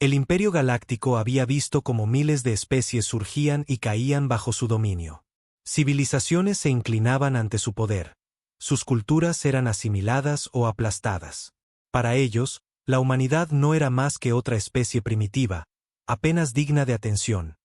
El Imperio Galáctico había visto cómo miles de especies surgían y caían bajo su dominio. Civilizaciones se inclinaban ante su poder. Sus culturas eran asimiladas o aplastadas. Para ellos, la humanidad no era más que otra especie primitiva, apenas digna de atención,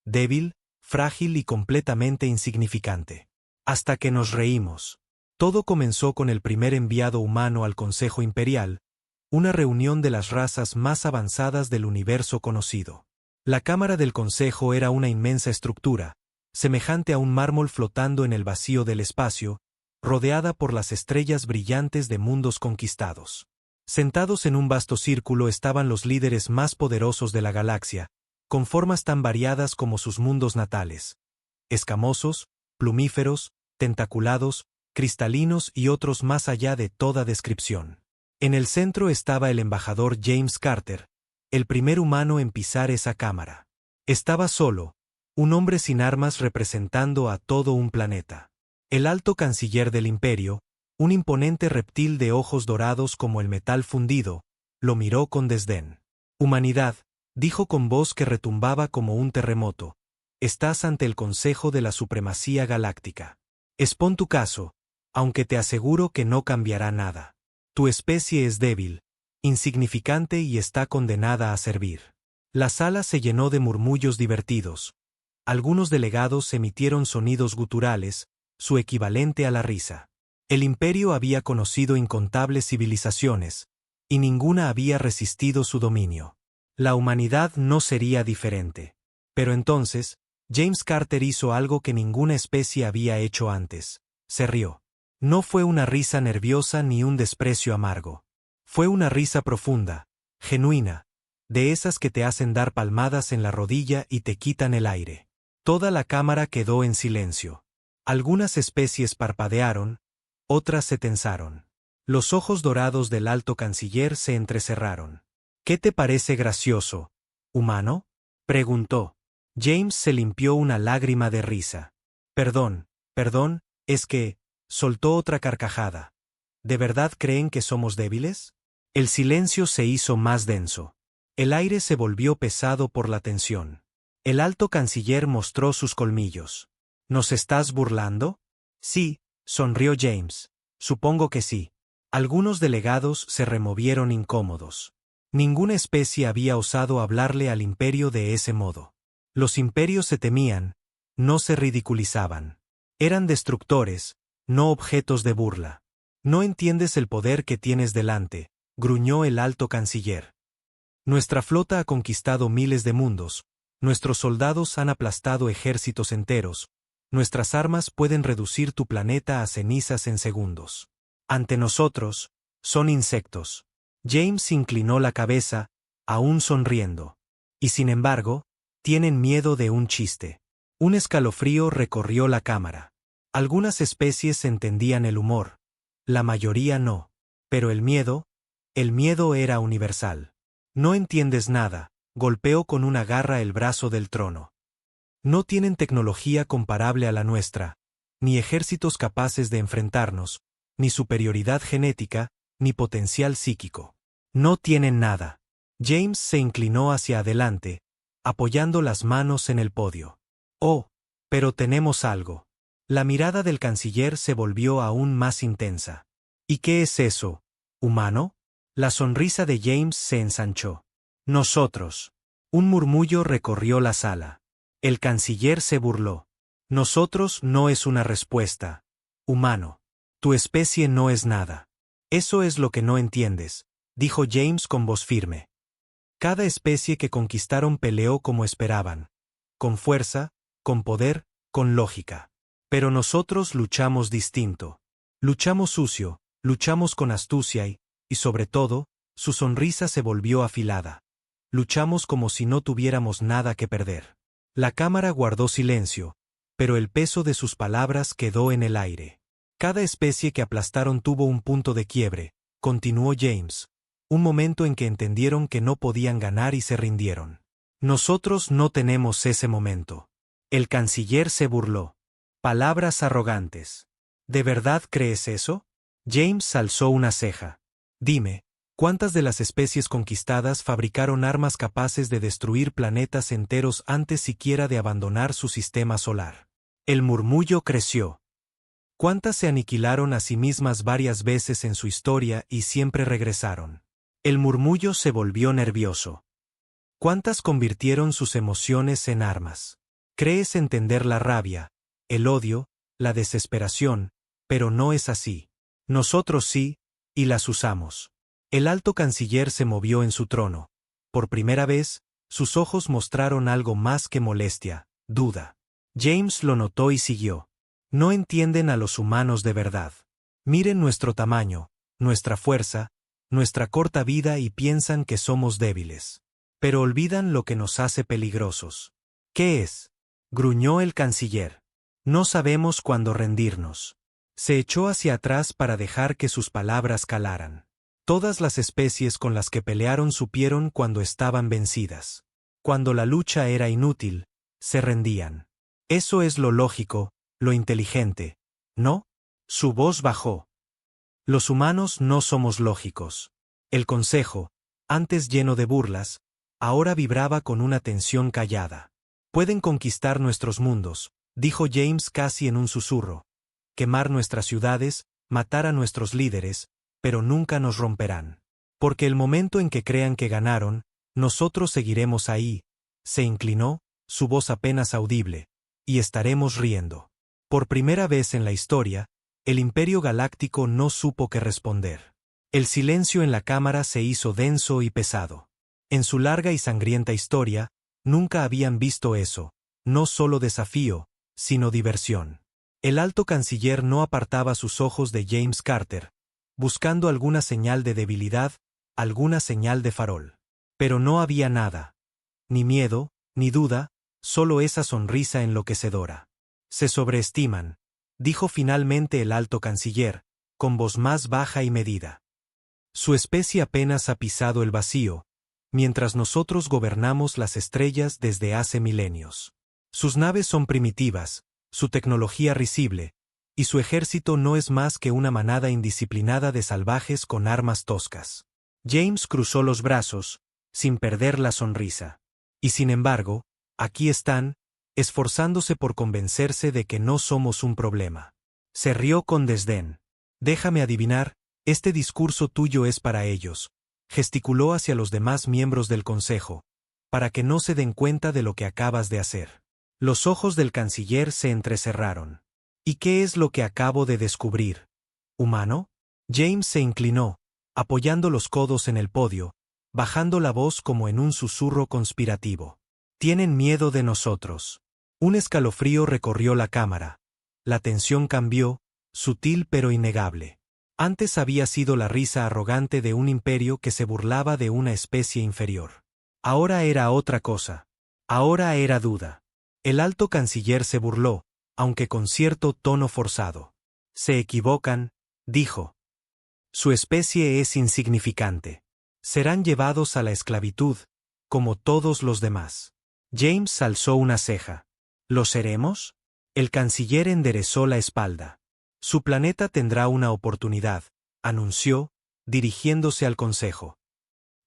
débil, frágil y completamente insignificante. Hasta que nos reímos. Todo comenzó con el primer enviado humano al Consejo Imperial, una reunión de las razas más avanzadas del universo conocido. La Cámara del Consejo era una inmensa estructura, semejante a un mármol flotando en el vacío del espacio, rodeada por las estrellas brillantes de mundos conquistados. Sentados en un vasto círculo estaban los líderes más poderosos de la galaxia, con formas tan variadas como sus mundos natales: escamosos, plumíferos, tentaculados, cristalinos y otros más allá de toda descripción. En el centro estaba el embajador James Carter, el primer humano en pisar esa cámara. Estaba solo, un hombre sin armas representando a todo un planeta. El alto canciller del imperio, un imponente reptil de ojos dorados como el metal fundido, lo miró con desdén. «Humanidad», dijo con voz que retumbaba como un terremoto, «estás ante el Consejo de la Supremacía Galáctica. Expón tu caso, aunque te aseguro que no cambiará nada. Tu especie es débil, insignificante y está condenada a servir». La sala se llenó de murmullos divertidos. Algunos delegados emitieron sonidos guturales, su equivalente a la risa. El imperio había conocido incontables civilizaciones, y ninguna había resistido su dominio. La humanidad no sería diferente. Pero entonces, James Carter hizo algo que ninguna especie había hecho antes. Se rió. No fue una risa nerviosa ni un desprecio amargo. Fue una risa profunda, genuina, de esas que te hacen dar palmadas en la rodilla y te quitan el aire. Toda la cámara quedó en silencio. Algunas especies parpadearon, otras se tensaron. Los ojos dorados del alto canciller se entrecerraron. «¿Qué te parece gracioso, humano?», preguntó. James se limpió una lágrima de risa. «Perdón, es que», soltó otra carcajada. «¿De verdad creen que somos débiles?». El silencio se hizo más denso. El aire se volvió pesado por la tensión. El alto canciller mostró sus colmillos. «¿Nos estás burlando?». «Sí», sonrió James. «Supongo que sí». Algunos delegados se removieron incómodos. Ninguna especie había osado hablarle al imperio de ese modo. Los imperios se temían, no se ridiculizaban. Eran destructores, no objetos de burla. «No entiendes el poder que tienes delante», gruñó el alto canciller. «Nuestra flota ha conquistado miles de mundos, nuestros soldados han aplastado ejércitos enteros, nuestras armas pueden reducir tu planeta a cenizas en segundos. Ante nosotros, son insectos». James inclinó la cabeza, aún sonriendo. «Y sin embargo, tienen miedo de un chiste». Un escalofrío recorrió la cámara. Algunas especies entendían el humor, la mayoría no. Pero el miedo era universal. «No entiendes nada», golpeó con una garra el brazo del trono. «No tienen tecnología comparable a la nuestra, ni ejércitos capaces de enfrentarnos, ni superioridad genética, ni potencial psíquico. No tienen nada». James se inclinó hacia adelante, apoyando las manos en el podio. «Oh, pero tenemos algo». La mirada del canciller se volvió aún más intensa. «¿Y qué es eso, humano?». La sonrisa de James se ensanchó. «Nosotros». Un murmullo recorrió la sala. El canciller se burló. «Nosotros no es una respuesta, humano. Tu especie no es nada. Eso es lo que no entiendes», dijo James con voz firme. «Cada especie que conquistaron peleó como esperaban, con fuerza, con poder, con lógica. Pero nosotros luchamos distinto. Luchamos sucio, luchamos con astucia y sobre todo, su sonrisa se volvió afilada. Luchamos como si no tuviéramos nada que perder». La cámara guardó silencio, pero el peso de sus palabras quedó en el aire. «Cada especie que aplastaron tuvo un punto de quiebre», continuó James, «un momento en que entendieron que no podían ganar y se rindieron. Nosotros no tenemos ese momento». El canciller se burló. «Palabras arrogantes. ¿De verdad crees eso?». James alzó una ceja. «Dime, ¿Cuántas de las especies conquistadas fabricaron armas capaces de destruir planetas enteros antes siquiera de abandonar su sistema solar? El murmullo creció. ¿Cuántas se aniquilaron a sí mismas varias veces en su historia y siempre regresaron? El murmullo se volvió nervioso. ¿Cuántas convirtieron sus emociones en armas? Crees entender la rabia, el odio, la desesperación, pero no es así. Nosotros sí, y las usamos. El alto canciller se movió en su trono. Por primera vez, sus ojos mostraron algo más que molestia, duda. James lo notó y siguió. No entienden a los humanos de verdad. Miren nuestro tamaño, nuestra fuerza, nuestra corta vida y piensan que somos débiles. Pero olvidan lo que nos hace peligrosos. ¿Qué es? Gruñó el canciller. No sabemos cuándo rendirnos. Se echó hacia atrás para dejar que sus palabras calaran. Todas las especies con las que pelearon supieron cuando estaban vencidas. Cuando la lucha era inútil, se rendían. Eso es lo lógico, lo inteligente, ¿no? Su voz bajó. Los humanos no somos lógicos. El consejo, antes lleno de burlas, ahora vibraba con una tensión callada. Pueden conquistar nuestros mundos, dijo James casi en un susurro. Quemar nuestras ciudades, matar a nuestros líderes, pero nunca nos romperán. Porque el momento en que crean que ganaron, nosotros seguiremos ahí. Se inclinó, su voz apenas audible, y estaremos riendo. Por primera vez en la historia, el Imperio Galáctico no supo qué responder. El silencio en la cámara se hizo denso y pesado. En su larga y sangrienta historia, nunca habían visto eso, no solo desafío, sino diversión. El alto canciller no apartaba sus ojos de James Carter, buscando alguna señal de debilidad, alguna señal de farol. Pero no había nada. Ni miedo, ni duda, solo esa sonrisa enloquecedora. Se sobreestiman, dijo finalmente el alto canciller, con voz más baja y medida. Su especie apenas ha pisado el vacío, mientras nosotros gobernamos las estrellas desde hace milenios. Sus naves son primitivas, su tecnología risible, y su ejército no es más que una manada indisciplinada de salvajes con armas toscas. James cruzó los brazos, sin perder la sonrisa. Y sin embargo, aquí están, esforzándose por convencerse de que no somos un problema. Se rió con desdén. Déjame adivinar, este discurso tuyo es para ellos. Gesticuló hacia los demás miembros del consejo, para que no se den cuenta de lo que acabas de hacer. Los ojos del canciller se entrecerraron. ¿Y qué es lo que acabo de descubrir? ¿Humano? James se inclinó, apoyando los codos en el podio, bajando la voz como en un susurro conspirativo. Tienen miedo de nosotros. Un escalofrío recorrió la cámara. La tensión cambió, sutil pero innegable. Antes había sido la risa arrogante de un imperio que se burlaba de una especie inferior. Ahora era otra cosa. Ahora era duda. El alto canciller se burló, aunque con cierto tono forzado. Se equivocan, dijo. Su especie es insignificante. Serán llevados a la esclavitud, como todos los demás. James alzó una ceja. ¿Lo seremos? El canciller enderezó la espalda. Su planeta tendrá una oportunidad, anunció, dirigiéndose al consejo.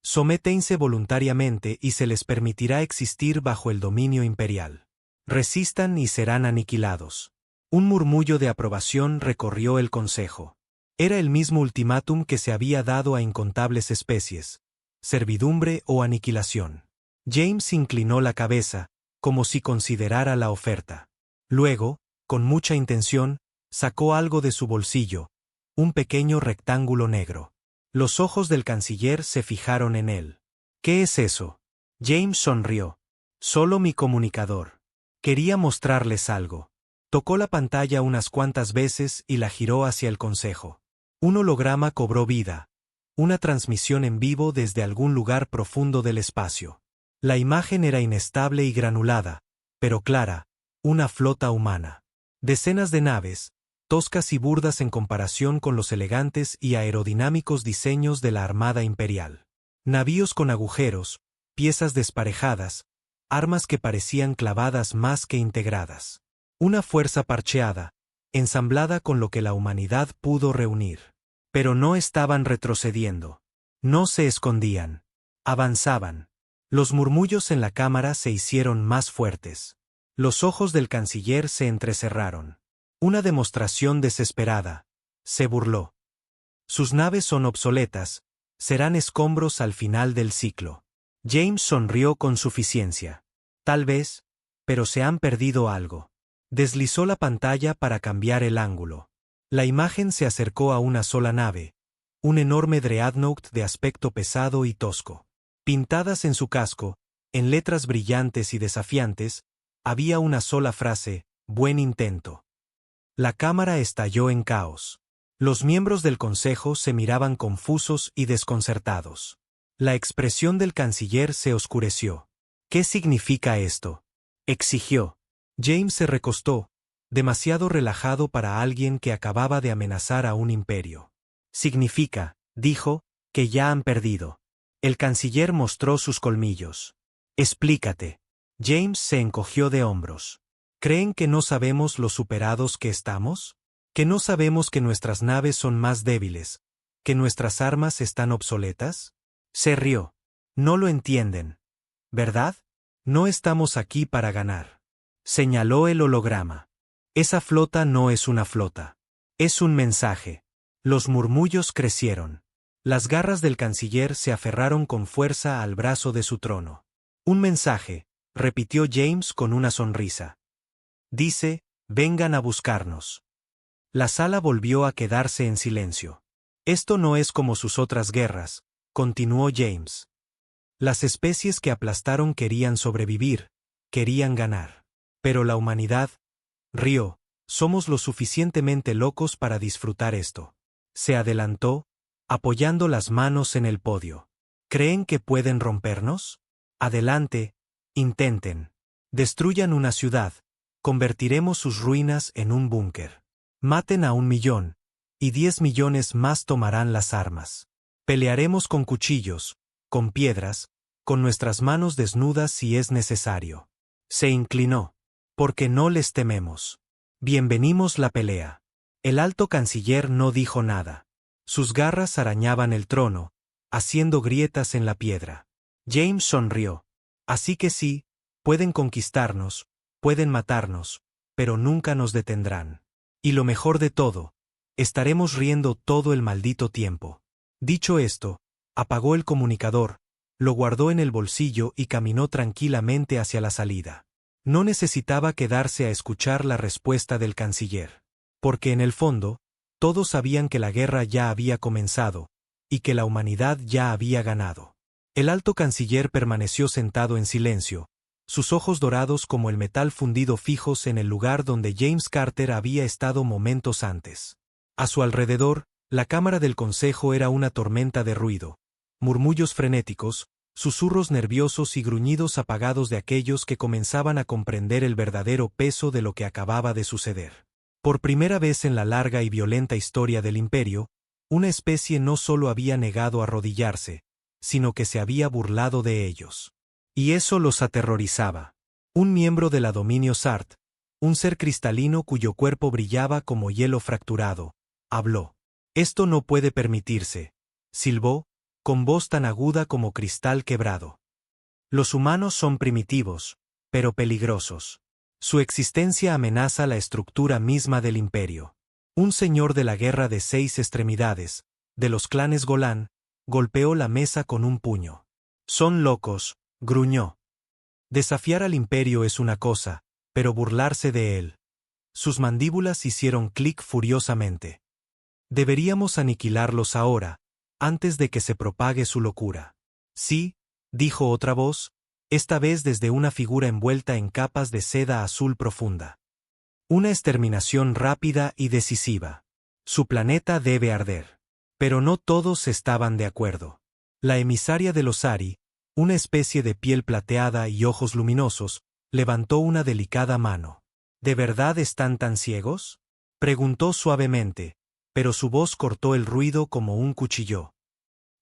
Sométense voluntariamente y se les permitirá existir bajo el dominio imperial. Resistan y serán aniquilados. Un murmullo de aprobación recorrió el consejo. Era el mismo ultimátum que se había dado a incontables especies, servidumbre o aniquilación. James inclinó la cabeza, como si considerara la oferta. Luego, con mucha intención, sacó algo de su bolsillo, un pequeño rectángulo negro. Los ojos del canciller se fijaron en él. ¿Qué es eso? James sonrió. Solo mi comunicador. Quería mostrarles algo. Tocó la pantalla unas cuantas veces y la giró hacia el consejo. Un holograma cobró vida. Una transmisión en vivo desde algún lugar profundo del espacio. La imagen era inestable y granulada, pero clara, una flota humana. Decenas de naves, toscas y burdas en comparación con los elegantes y aerodinámicos diseños de la Armada Imperial. Navíos con agujeros, piezas desparejadas, armas que parecían clavadas más que integradas. Una fuerza parcheada, ensamblada con lo que la humanidad pudo reunir. Pero no estaban retrocediendo. No se escondían. Avanzaban. Los murmullos en la cámara se hicieron más fuertes. Los ojos del canciller se entrecerraron. Una demostración desesperada. Se burló. Sus naves son obsoletas, serán escombros al final del ciclo. James sonrió con suficiencia. Tal vez, pero se han perdido algo. Deslizó la pantalla para cambiar el ángulo. La imagen se acercó a una sola nave, un enorme dreadnought de aspecto pesado y tosco. Pintadas en su casco, en letras brillantes y desafiantes, había una sola frase: buen intento. La cámara estalló en caos. Los miembros del consejo se miraban confusos y desconcertados. La expresión del canciller se oscureció. ¿Qué significa esto?, exigió. James se recostó, demasiado relajado para alguien que acababa de amenazar a un imperio. Significa, dijo, que ya han perdido. El canciller mostró sus colmillos. Explícate. James se encogió de hombros. ¿Creen que no sabemos lo superados que estamos? ¿Que no sabemos que nuestras naves son más débiles? ¿Que nuestras armas están obsoletas? Se rió. No lo entienden, ¿verdad? No estamos aquí para ganar. Señaló el holograma. Esa flota no es una flota. Es un mensaje. Los murmullos crecieron. Las garras del canciller se aferraron con fuerza al brazo de su trono. Un mensaje, repitió James con una sonrisa. Dice, vengan a buscarnos. La sala volvió a quedarse en silencio. Esto no es como sus otras guerras, continuó James. Las especies que aplastaron querían sobrevivir, querían ganar. Pero la humanidad, rió, somos lo suficientemente locos para disfrutar esto. Se adelantó, apoyando las manos en el podio. ¿Creen que pueden rompernos? Adelante, intenten. Destruyan una ciudad, convertiremos sus ruinas en un búnker. Maten a 1 millón, y 10 millones más tomarán las armas. Pelearemos con cuchillos, con piedras, con nuestras manos desnudas si es necesario. Se inclinó. Porque no les tememos. Bienvenimos la pelea. El alto canciller no dijo nada. Sus garras arañaban el trono, haciendo grietas en la piedra. James sonrió. Así que sí, pueden conquistarnos, pueden matarnos, pero nunca nos detendrán. Y lo mejor de todo, estaremos riendo todo el maldito tiempo. Dicho esto, apagó el comunicador, lo guardó en el bolsillo y caminó tranquilamente hacia la salida. No necesitaba quedarse a escuchar la respuesta del canciller. Porque en el fondo, todos sabían que la guerra ya había comenzado, y que la humanidad ya había ganado. El alto canciller permaneció sentado en silencio, sus ojos dorados como el metal fundido fijos en el lugar donde James Carter había estado momentos antes. A su alrededor, la cámara del consejo era una tormenta de ruido, murmullos frenéticos, susurros nerviosos y gruñidos apagados de aquellos que comenzaban a comprender el verdadero peso de lo que acababa de suceder. Por primera vez en la larga y violenta historia del imperio, una especie no solo había negado arrodillarse, sino que se había burlado de ellos. Y eso los aterrorizaba. Un miembro de la Dominio Sart, un ser cristalino cuyo cuerpo brillaba como hielo fracturado, habló. Esto no puede permitirse, silbó, con voz tan aguda como cristal quebrado. Los humanos son primitivos, pero peligrosos. Su existencia amenaza la estructura misma del imperio. Un señor de la guerra de 6 extremidades, de los clanes Golán, golpeó la mesa con un puño. Son locos, gruñó. Desafiar al imperio es una cosa, pero burlarse de él. Sus mandíbulas hicieron clic furiosamente. Deberíamos aniquilarlos ahora, antes de que se propague su locura. Sí, dijo otra voz, esta vez desde una figura envuelta en capas de seda azul profunda. Una exterminación rápida y decisiva. Su planeta debe arder. Pero no todos estaban de acuerdo. La emisaria de los Ari, una especie de piel plateada y ojos luminosos, levantó una delicada mano. ¿De verdad están tan ciegos?, preguntó suavemente, pero su voz cortó el ruido como un cuchillo.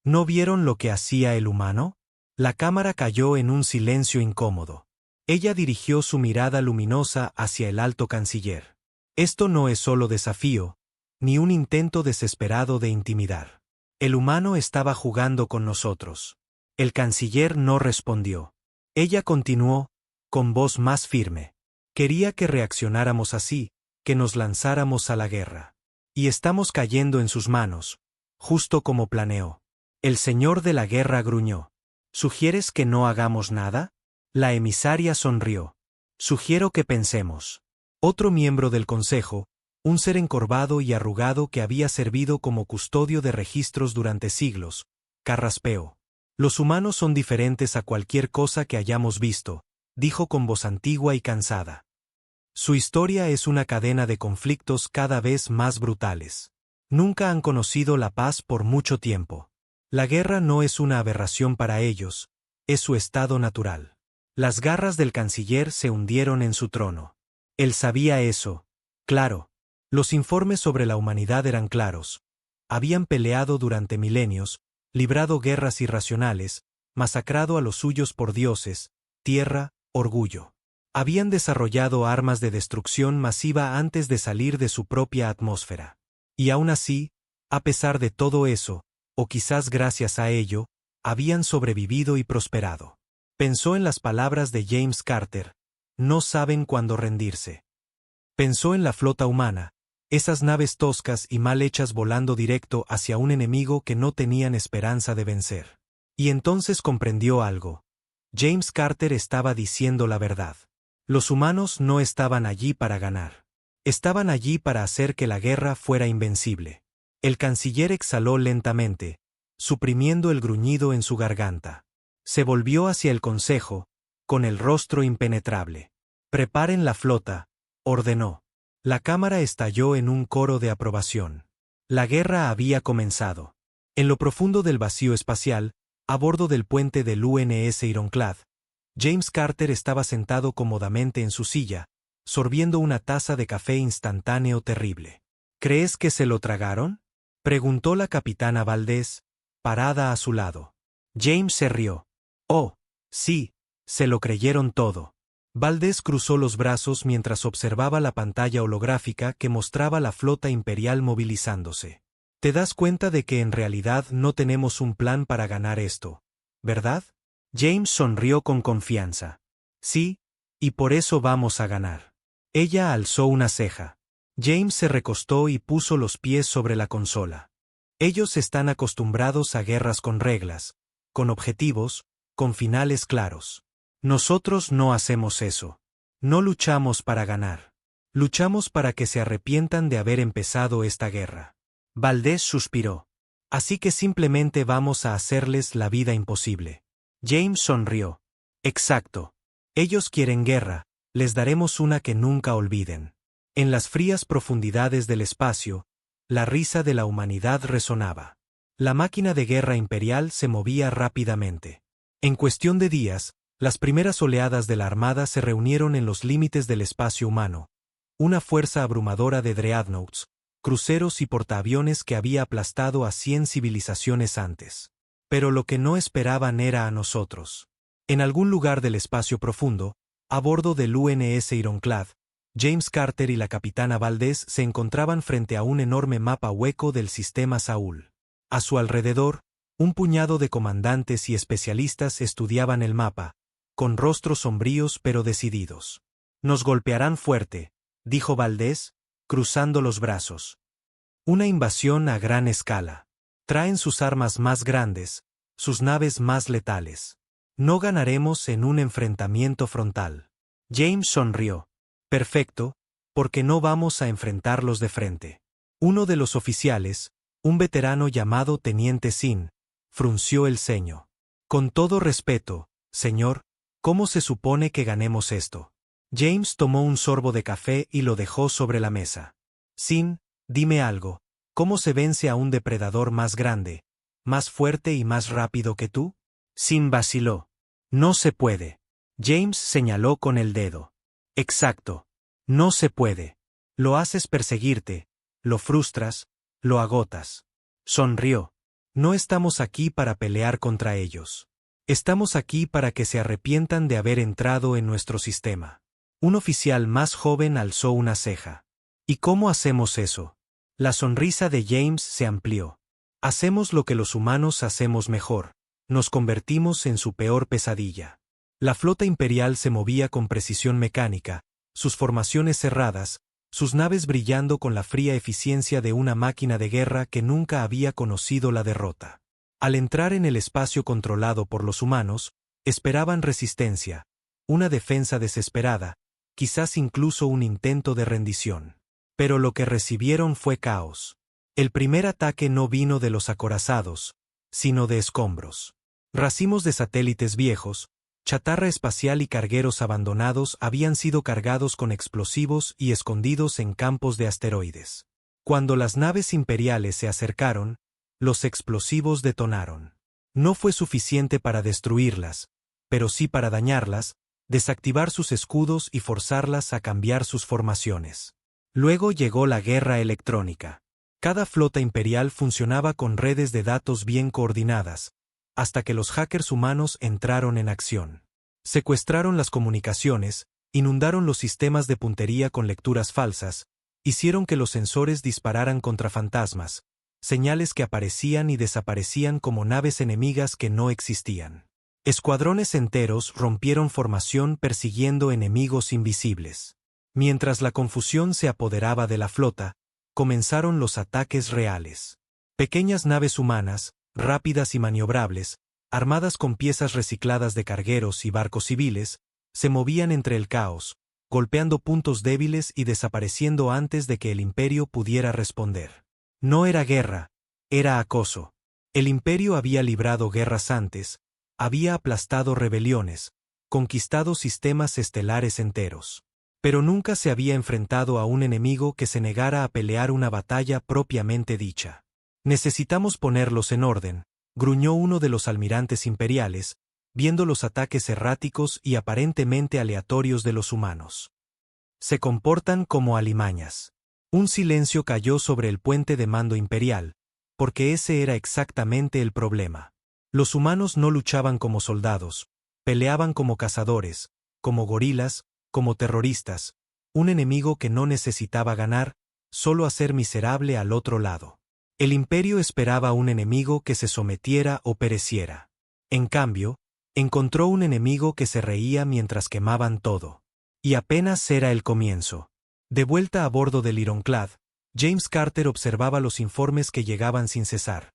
¿No vieron lo que hacía el humano? La cámara cayó en un silencio incómodo. Ella dirigió su mirada luminosa hacia el alto canciller. Esto no es solo desafío, ni un intento desesperado de intimidar. El humano estaba jugando con nosotros. El canciller no respondió. Ella continuó, con voz más firme. Quería que reaccionáramos así, que nos lanzáramos a la guerra. Y estamos cayendo en sus manos, justo como planeó. El señor de la guerra gruñó. ¿Sugieres que no hagamos nada? La emisaria sonrió. Sugiero que pensemos. Otro miembro del consejo, un ser encorvado y arrugado que había servido como custodio de registros durante siglos, carraspeó. Los humanos son diferentes a cualquier cosa que hayamos visto, dijo con voz antigua y cansada. Su historia es una cadena de conflictos cada vez más brutales. Nunca han conocido la paz por mucho tiempo. La guerra no es una aberración para ellos, es su estado natural. Las garras del canciller se hundieron en su trono. Él sabía eso. Claro. Los informes sobre la humanidad eran claros. Habían peleado durante milenios, librado guerras irracionales, masacrado a los suyos por dioses, tierra, orgullo. Habían desarrollado armas de destrucción masiva antes de salir de su propia atmósfera. Y aún así, a pesar de todo eso, o quizás gracias a ello, habían sobrevivido y prosperado. Pensó en las palabras de James Carter, no saben cuándo rendirse. Pensó en la flota humana, esas naves toscas y mal hechas volando directo hacia un enemigo que no tenían esperanza de vencer. Y entonces comprendió algo. James Carter estaba diciendo la verdad. Los humanos no estaban allí para ganar. Estaban allí para hacer que la guerra fuera invencible. El canciller exhaló lentamente, suprimiendo el gruñido en su garganta. Se volvió hacia el consejo, con el rostro impenetrable. Preparen la flota, ordenó. La cámara estalló en un coro de aprobación. La guerra había comenzado. En lo profundo del vacío espacial, a bordo del puente del UNS Ironclad, James Carter estaba sentado cómodamente en su silla, sorbiendo una taza de café instantáneo terrible. ¿Crees que se lo tragaron?, preguntó la capitana Valdés, parada a su lado. James se rió. Oh, sí, se lo creyeron todo. Valdés cruzó los brazos mientras observaba la pantalla holográfica que mostraba la flota imperial movilizándose. ¿Te das cuenta de que en realidad no tenemos un plan para ganar esto, verdad? James sonrió con confianza. Sí, y por eso vamos a ganar. Ella alzó una ceja. James se recostó y puso los pies sobre la consola. Ellos están acostumbrados a guerras con reglas, con objetivos, con finales claros. Nosotros no hacemos eso. No luchamos para ganar. Luchamos para que se arrepientan de haber empezado esta guerra. Valdés suspiró. Así que simplemente vamos a hacerles la vida imposible. James sonrió. Exacto. Ellos quieren guerra, les daremos una que nunca olviden. En las frías profundidades del espacio, la risa de la humanidad resonaba. La máquina de guerra imperial se movía rápidamente. En cuestión de días, las primeras oleadas de la Armada se reunieron en los límites del espacio humano. Una fuerza abrumadora de dreadnoughts, cruceros y portaaviones que había aplastado a 100 civilizaciones antes. Pero lo que no esperaban era a nosotros. En algún lugar del espacio profundo, a bordo del UNS Ironclad, James Carter y la capitana Valdés se encontraban frente a un enorme mapa hueco del sistema Saúl. A su alrededor, un puñado de comandantes y especialistas estudiaban el mapa, con rostros sombríos pero decididos. Nos golpearán fuerte, dijo Valdés, cruzando los brazos. Una invasión a gran escala. Traen sus armas más grandes, sus naves más letales. No ganaremos en un enfrentamiento frontal. James sonrió. Perfecto, porque no vamos a enfrentarlos de frente. Uno de los oficiales, un veterano llamado Teniente Sin, frunció el ceño. Con todo respeto, señor, ¿cómo se supone que ganemos esto? James tomó un sorbo de café y lo dejó sobre la mesa. Sin, dime algo, ¿cómo se vence a un depredador más grande, más fuerte y más rápido que tú? Sin vaciló. No se puede. James señaló con el dedo. Exacto. No se puede. Lo haces perseguirte, lo frustras, lo agotas. Sonrió. No estamos aquí para pelear contra ellos. Estamos aquí para que se arrepientan de haber entrado en nuestro sistema. Un oficial más joven alzó una ceja. ¿Y cómo hacemos eso? La sonrisa de James se amplió. Hacemos lo que los humanos hacemos mejor. Nos convertimos en su peor pesadilla. La flota imperial se movía con precisión mecánica, sus formaciones cerradas, sus naves brillando con la fría eficiencia de una máquina de guerra que nunca había conocido la derrota. Al entrar en el espacio controlado por los humanos, esperaban resistencia, una defensa desesperada, quizás incluso un intento de rendición. Pero lo que recibieron fue caos. El primer ataque no vino de los acorazados, sino de escombros. Racimos de satélites viejos, chatarra espacial y cargueros abandonados habían sido cargados con explosivos y escondidos en campos de asteroides. Cuando las naves imperiales se acercaron, los explosivos detonaron. No fue suficiente para destruirlas, pero sí para dañarlas, desactivar sus escudos y forzarlas a cambiar sus formaciones. Luego llegó la guerra electrónica. Cada flota imperial funcionaba con redes de datos bien coordinadas, hasta que los hackers humanos entraron en acción. Secuestraron las comunicaciones, inundaron los sistemas de puntería con lecturas falsas, hicieron que los sensores dispararan contra fantasmas, señales que aparecían y desaparecían como naves enemigas que no existían. Escuadrones enteros rompieron formación persiguiendo enemigos invisibles. Mientras la confusión se apoderaba de la flota, comenzaron los ataques reales. Pequeñas naves humanas, rápidas y maniobrables, armadas con piezas recicladas de cargueros y barcos civiles, se movían entre el caos, golpeando puntos débiles y desapareciendo antes de que el imperio pudiera responder. No era guerra, era acoso. El imperio había librado guerras antes, había aplastado rebeliones, conquistado sistemas estelares enteros. Pero nunca se había enfrentado a un enemigo que se negara a pelear una batalla propiamente dicha. Necesitamos ponerlos en orden, gruñó uno de los almirantes imperiales, viendo los ataques erráticos y aparentemente aleatorios de los humanos. Se comportan como alimañas. Un silencio cayó sobre el puente de mando imperial, porque ese era exactamente el problema. Los humanos no luchaban como soldados, peleaban como cazadores, como gorilas, como terroristas, un enemigo que no necesitaba ganar, solo hacer miserable al otro lado. El imperio esperaba un enemigo que se sometiera o pereciera. En cambio, encontró un enemigo que se reía mientras quemaban todo. Y apenas era el comienzo. De vuelta a bordo del Ironclad, James Carter observaba los informes que llegaban sin cesar.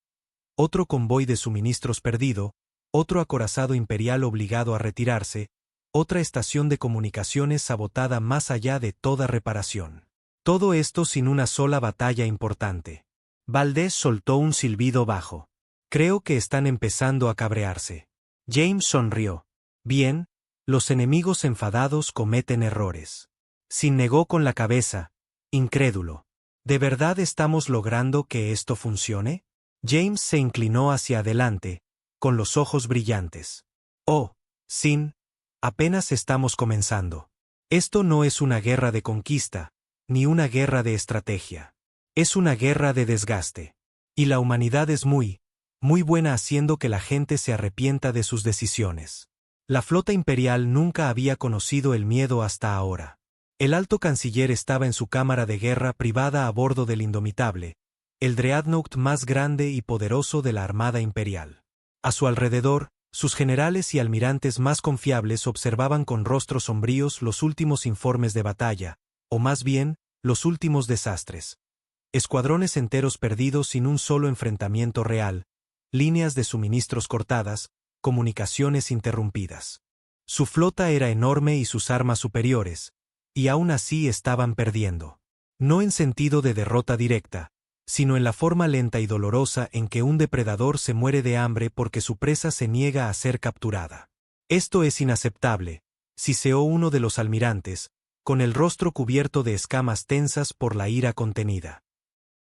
Otro convoy de suministros perdido, otro acorazado imperial obligado a retirarse, otra estación de comunicaciones sabotada más allá de toda reparación. Todo esto sin una sola batalla importante. Valdés soltó un silbido bajo. Creo que están empezando a cabrearse. James sonrió. Bien, los enemigos enfadados cometen errores. Sin negó con la cabeza, incrédulo. ¿De verdad estamos logrando que esto funcione? James se inclinó hacia adelante, con los ojos brillantes. Oh, Sin. Apenas estamos comenzando. Esto no es una guerra de conquista, ni una guerra de estrategia. Es una guerra de desgaste. Y la humanidad es muy buena haciendo que la gente se arrepienta de sus decisiones. La flota imperial nunca había conocido el miedo hasta ahora. El alto canciller estaba en su cámara de guerra privada a bordo del Indomitable, el dreadnought más grande y poderoso de la Armada Imperial. A su alrededor, sus generales y almirantes más confiables observaban con rostros sombríos los últimos informes de batalla, o más bien, los últimos desastres. Escuadrones enteros perdidos sin un solo enfrentamiento real, líneas de suministros cortadas, comunicaciones interrumpidas. Su flota era enorme y sus armas superiores, y aún así estaban perdiendo. No en sentido de derrota directa, sino en la forma lenta y dolorosa en que un depredador se muere de hambre porque su presa se niega a ser capturada. Esto es inaceptable, siseó uno de los almirantes, con el rostro cubierto de escamas tensas por la ira contenida.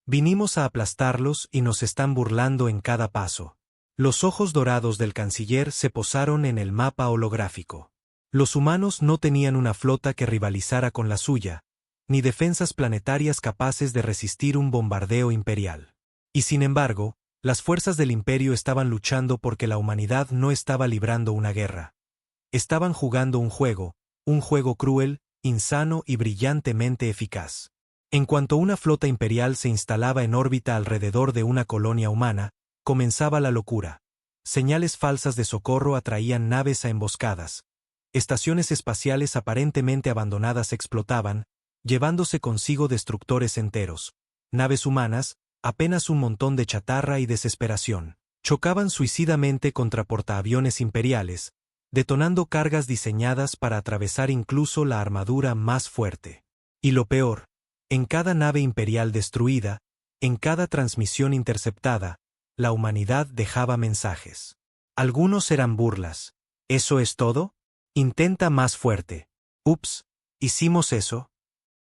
Vinimos a aplastarlos y nos están burlando en cada paso. Los ojos dorados del canciller se posaron en el mapa holográfico. Los humanos no tenían una flota que rivalizara con la suya, ni defensas planetarias capaces de resistir un bombardeo imperial. Y sin embargo, las fuerzas del imperio estaban luchando porque la humanidad no estaba librando una guerra. Estaban jugando un juego cruel, insano y brillantemente eficaz. En cuanto una flota imperial se instalaba en órbita alrededor de una colonia humana, comenzaba la locura. Señales falsas de socorro atraían naves a emboscadas. Estaciones espaciales aparentemente abandonadas explotaban, llevándose consigo destructores enteros. Naves humanas, apenas un montón de chatarra y desesperación. Chocaban suicidamente contra portaaviones imperiales, detonando cargas diseñadas para atravesar incluso la armadura más fuerte. Y lo peor, en cada nave imperial destruida, en cada transmisión interceptada, la humanidad dejaba mensajes. Algunos eran burlas. ¿Eso es todo? Intenta más fuerte. Ups, ¿hicimos eso?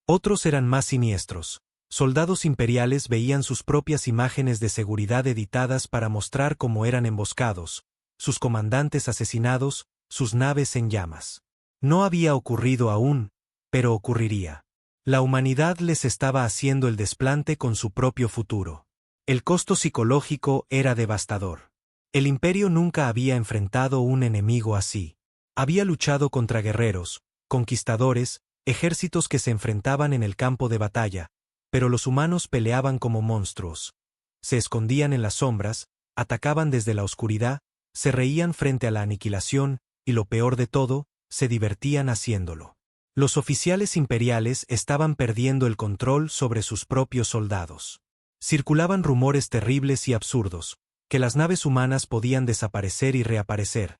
Otros eran más siniestros. Soldados imperiales veían sus propias imágenes de seguridad editadas para mostrar cómo eran emboscados, sus comandantes asesinados, sus naves en llamas. No había ocurrido aún, pero ocurriría. La humanidad les estaba haciendo el desplante con su propio futuro. El costo psicológico era devastador. El imperio nunca había enfrentado un enemigo así. Había luchado contra guerreros, conquistadores, ejércitos que se enfrentaban en el campo de batalla, pero los humanos peleaban como monstruos. Se escondían en las sombras, atacaban desde la oscuridad, se reían frente a la aniquilación, y lo peor de todo, se divertían haciéndolo. Los oficiales imperiales estaban perdiendo el control sobre sus propios soldados. Circulaban rumores terribles y absurdos, que las naves humanas podían desaparecer y reaparecer,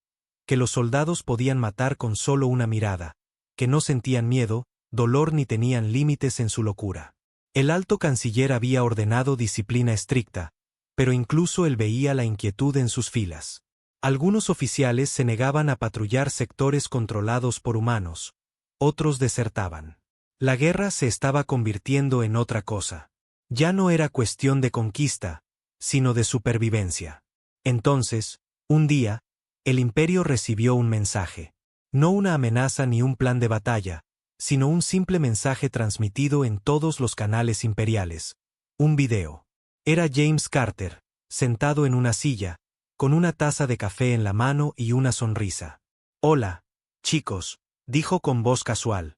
que los soldados podían matar con solo una mirada, que no sentían miedo, dolor ni tenían límites en su locura. El alto canciller había ordenado disciplina estricta, pero incluso él veía la inquietud en sus filas. Algunos oficiales se negaban a patrullar sectores controlados por humanos, otros desertaban. La guerra se estaba convirtiendo en otra cosa. Ya no era cuestión de conquista, sino de supervivencia. Entonces, un día, el imperio recibió un mensaje. No una amenaza ni un plan de batalla, sino un simple mensaje transmitido en todos los canales imperiales. Un video. Era James Carter, sentado en una silla, con una taza de café en la mano y una sonrisa. «Hola, chicos», dijo con voz casual.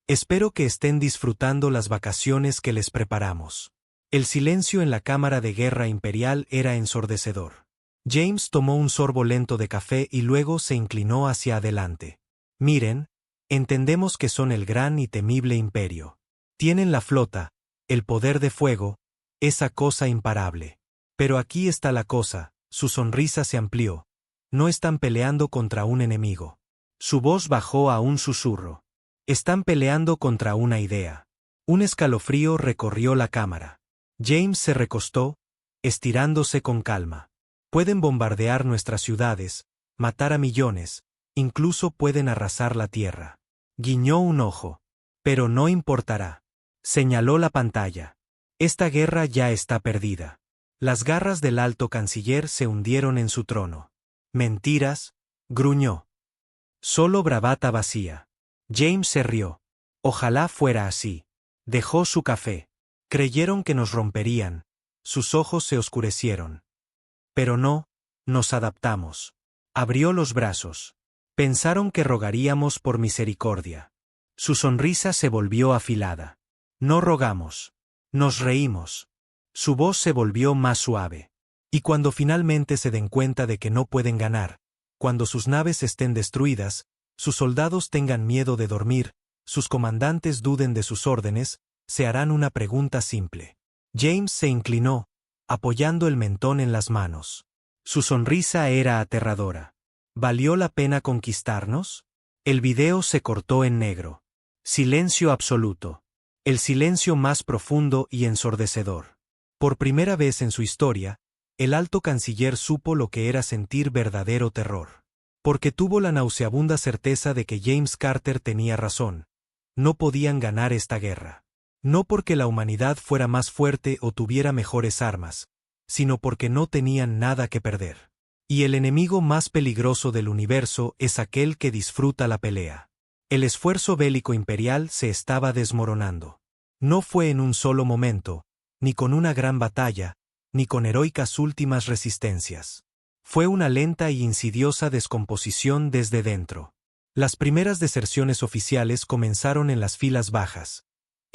«Espero que estén disfrutando las vacaciones que les preparamos». El silencio en la cámara de guerra imperial era ensordecedor. James tomó un sorbo lento de café y luego se inclinó hacia adelante. «Miren, entendemos que son el gran y temible imperio. Tienen la flota, el poder de fuego, esa cosa imparable. Pero aquí está la cosa», su sonrisa se amplió. «No están peleando contra un enemigo». Su voz bajó a un susurro. «Están peleando contra una idea». Un escalofrío recorrió la cámara. James se recostó, estirándose con calma. «Pueden bombardear nuestras ciudades, matar a millones, incluso pueden arrasar la tierra». Guiñó un ojo. «Pero no importará». Señaló la pantalla. «Esta guerra ya está perdida». Las garras del alto canciller se hundieron en su trono. «Mentiras», gruñó. «Solo bravata vacía». James se rió. «Ojalá fuera así». Dejó su café. «Creyeron que nos romperían». Sus ojos se oscurecieron. «Pero no, nos adaptamos». Abrió los brazos. «Pensaron que rogaríamos por misericordia». Su sonrisa se volvió afilada. «No rogamos. Nos reímos». Su voz se volvió más suave. «Y cuando finalmente se den cuenta de que no pueden ganar, cuando sus naves estén destruidas, sus soldados tengan miedo de dormir, sus comandantes duden de sus órdenes, se harán una pregunta simple». James se inclinó, apoyando el mentón en las manos. Su sonrisa era aterradora. «¿Valió la pena conquistarnos?» El video se cortó en negro. Silencio absoluto. El silencio más profundo y ensordecedor. Por primera vez en su historia, el alto canciller supo lo que era sentir verdadero terror. Porque tuvo la nauseabunda certeza de que James Carter tenía razón. No podían ganar esta guerra. No porque la humanidad fuera más fuerte o tuviera mejores armas, sino porque no tenían nada que perder. Y el enemigo más peligroso del universo es aquel que disfruta la pelea. El esfuerzo bélico imperial se estaba desmoronando. No fue en un solo momento, ni con una gran batalla, ni con heroicas últimas resistencias. Fue una lenta y insidiosa descomposición desde dentro. Las primeras deserciones oficiales comenzaron en las filas bajas.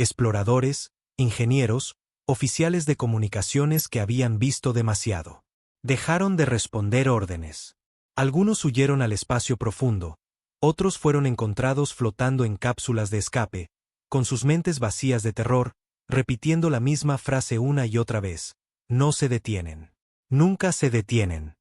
exploradores, ingenieros, oficiales de comunicaciones que habían visto demasiado. Dejaron de responder órdenes. Algunos huyeron al espacio profundo, otros fueron encontrados flotando en cápsulas de escape, con sus mentes vacías de terror, repitiendo la misma frase una y otra vez: no se detienen. Nunca se detienen.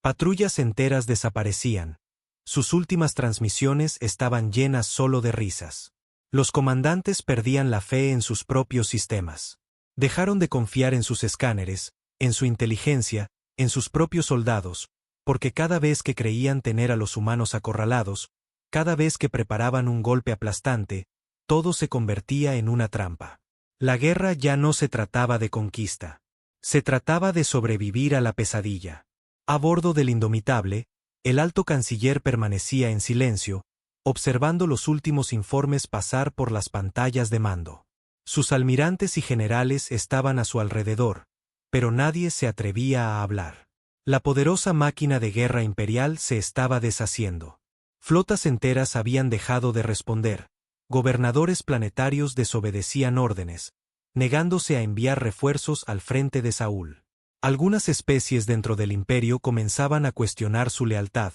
Patrullas enteras desaparecían. Sus últimas transmisiones estaban llenas solo de risas. Los comandantes perdían la fe en sus propios sistemas. Dejaron de confiar en sus escáneres, en su inteligencia, en sus propios soldados, porque cada vez que creían tener a los humanos acorralados, cada vez que preparaban un golpe aplastante, todo se convertía en una trampa. La guerra ya no se trataba de conquista. Se trataba de sobrevivir a la pesadilla. A bordo del Indomitable, el alto canciller permanecía en silencio, observando los últimos informes pasar por las pantallas de mando. Sus almirantes y generales estaban a su alrededor, pero nadie se atrevía a hablar. La poderosa máquina de guerra imperial se estaba deshaciendo. Flotas enteras habían dejado de responder, gobernadores planetarios desobedecían órdenes, negándose a enviar refuerzos al frente de Saúl. Algunas especies dentro del imperio comenzaban a cuestionar su lealtad,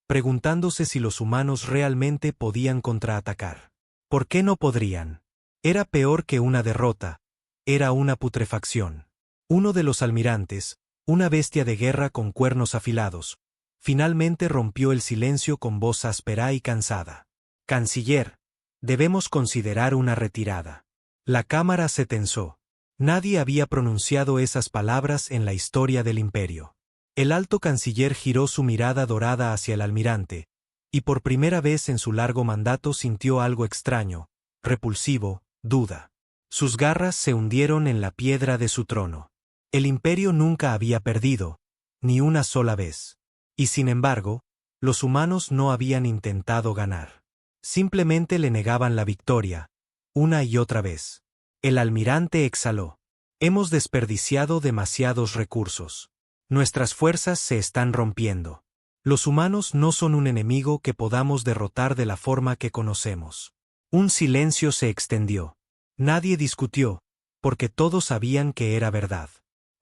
preguntándose si los humanos realmente podían contraatacar. ¿Por qué no podrían? Era peor que una derrota, era una putrefacción. Uno de los almirantes, una bestia de guerra con cuernos afilados, finalmente rompió el silencio con voz áspera y cansada. Canciller, debemos considerar una retirada. La cámara se tensó. Nadie había pronunciado esas palabras en la historia del imperio. El alto canciller giró su mirada dorada hacia el almirante, y por primera vez en su largo mandato sintió algo extraño, repulsivo, duda. Sus garras se hundieron en la piedra de su trono. El imperio nunca había perdido, ni una sola vez. Y sin embargo, los humanos no habían intentado ganar. Simplemente le negaban la victoria, una y otra vez. El almirante exhaló. Hemos desperdiciado demasiados recursos. Nuestras fuerzas se están rompiendo. Los humanos no son un enemigo que podamos derrotar de la forma que conocemos. Un silencio se extendió. Nadie discutió, porque todos sabían que era verdad.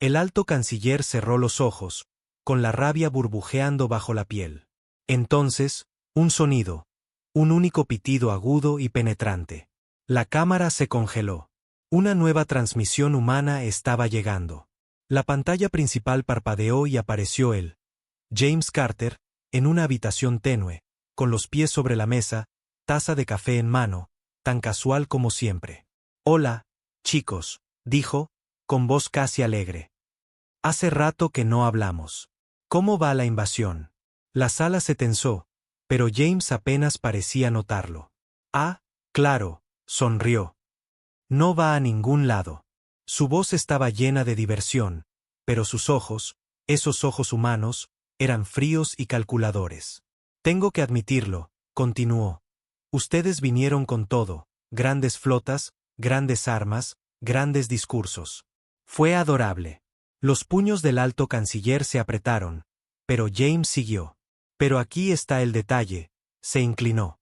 El alto canciller cerró los ojos, con la rabia burbujeando bajo la piel. Entonces, un sonido, un único pitido agudo y penetrante. La cámara se congeló. Una nueva transmisión humana estaba llegando. La pantalla principal parpadeó y apareció él, James Carter, en una habitación tenue, con los pies sobre la mesa, taza de café en mano, tan casual como siempre. «Hola, chicos», dijo, con voz casi alegre. «Hace rato que no hablamos. ¿Cómo va la invasión?» La sala se tensó, pero James apenas parecía notarlo. «Ah, claro», sonrió. «No va a ningún lado». Su voz estaba llena de diversión, pero sus ojos, esos ojos humanos, eran fríos y calculadores. «Tengo que admitirlo», continuó. «Ustedes vinieron con todo, grandes flotas, grandes armas, grandes discursos. Fue adorable». Los puños del alto canciller se apretaron, pero James siguió. «Pero aquí está el detalle», se inclinó.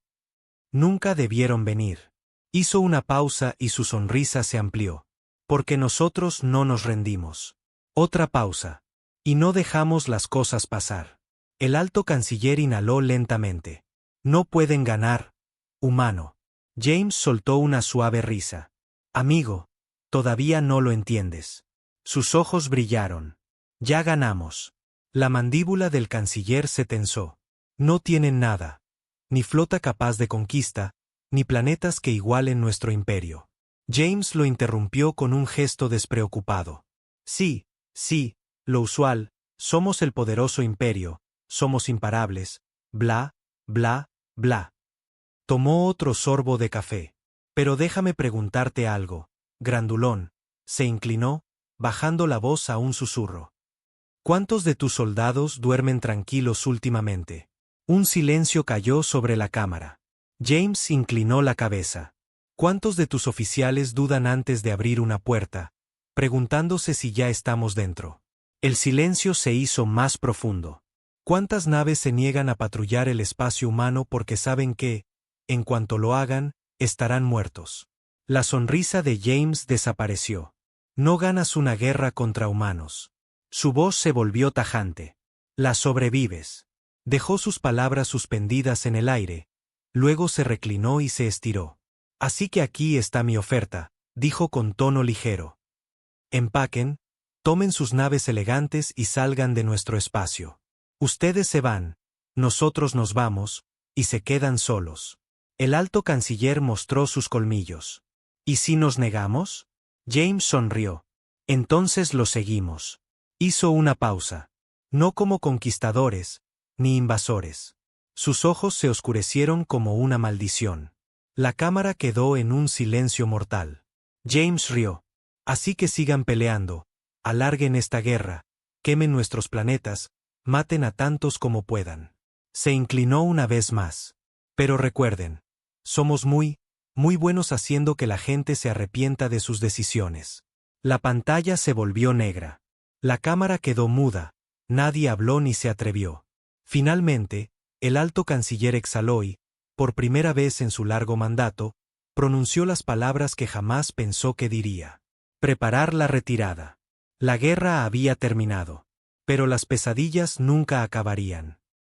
«Nunca debieron venir». Hizo una pausa y su sonrisa se amplió. «Porque nosotros no nos rendimos». Otra pausa. «Y no dejamos las cosas pasar». El alto canciller inhaló lentamente. «No pueden ganar, humano». James soltó una suave risa. «Amigo, todavía no lo entiendes». Sus ojos brillaron. «Ya ganamos». La mandíbula del canciller se tensó. «No tienen nada. Ni flota capaz de conquista, ni planetas que igualen nuestro imperio». James lo interrumpió con un gesto despreocupado. «Sí, sí, lo usual, somos el poderoso imperio, somos imparables, bla, bla, bla». Tomó otro sorbo de café. «Pero déjame preguntarte algo, grandulón», se inclinó, bajando la voz a un susurro. «¿Cuántos de tus soldados duermen tranquilos últimamente?» Un silencio cayó sobre la cámara. James inclinó la cabeza. «¿Cuántos de tus oficiales dudan antes de abrir una puerta, preguntándose si ya estamos dentro?» El silencio se hizo más profundo. «¿Cuántas naves se niegan a patrullar el espacio humano porque saben que, en cuanto lo hagan, estarán muertos?» La sonrisa de James desapareció. No ganas una guerra contra humanos. Su voz se volvió tajante. La sobrevives. Dejó sus palabras suspendidas en el aire. Luego se reclinó y se estiró. Así que aquí está mi oferta, dijo con tono ligero. Empaquen, tomen sus naves elegantes y salgan de nuestro espacio. Ustedes se van, nosotros nos vamos, y se quedan solos. El alto canciller mostró sus colmillos. ¿Y si nos negamos? James sonrió. Entonces lo seguimos. Hizo una pausa. No como conquistadores, ni invasores. Sus ojos se oscurecieron como una maldición. La cámara quedó en un silencio mortal. James rió. Así que sigan peleando, alarguen esta guerra, quemen nuestros planetas, maten a tantos como puedan. Se inclinó una vez más. Pero recuerden, somos muy buenos haciendo que la gente se arrepienta de sus decisiones. La pantalla se volvió negra. La cámara quedó muda, nadie habló ni se atrevió. Finalmente, el alto canciller exhaló y, por primera vez en su largo mandato, pronunció las palabras que jamás pensó que diría. Preparar la retirada. La guerra había terminado. Pero las pesadillas nunca acabarían.